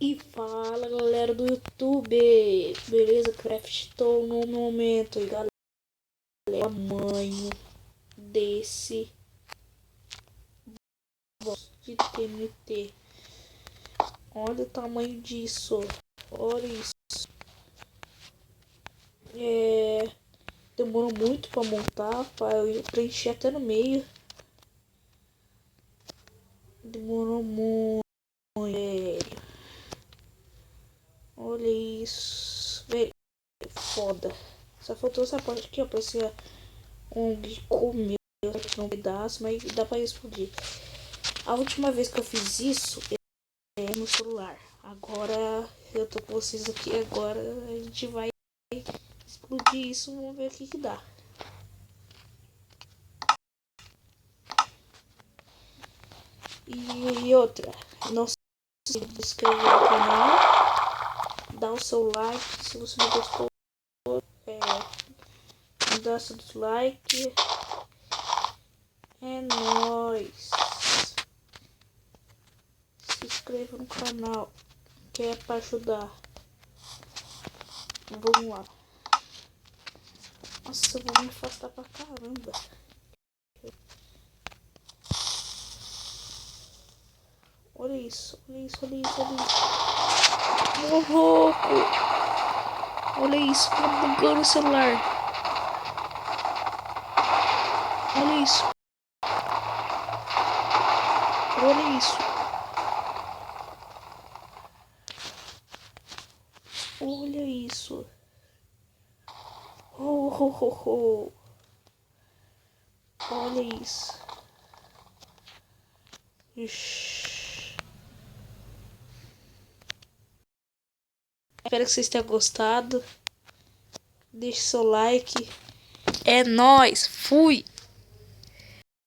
E fala galera do YouTube, beleza? Craftou no momento e galera, o tamanho desse boss de TNT, olha o tamanho disso, olha isso, demorou muito pra montar, eu preenchi até no meio, demorou muito, olha isso, velho, foda. Só faltou essa parte aqui, ó, pra ser um comer um pedaço, mas dá pra explodir. A última vez que eu fiz isso no celular. Agora eu tô com vocês aqui, agora a gente vai explodir isso, vamos ver o que dá. E outra, não se inscreve no canal, dá o seu like se você não gostou, dá seu dislike. É nóis. Se inscreva no canal, que é pra ajudar. Vamos lá. Nossa, eu vou me afastar pra caramba. Olha isso, olha isso, olha isso, olha isso. Ô louco! Olha isso, tá bugando o celular. Olha isso. Olha isso. Olha isso. Oh, oh, oh, oh. Olha isso. Ixi. Espero que vocês tenham gostado. Deixe seu like. É nóis. Fui.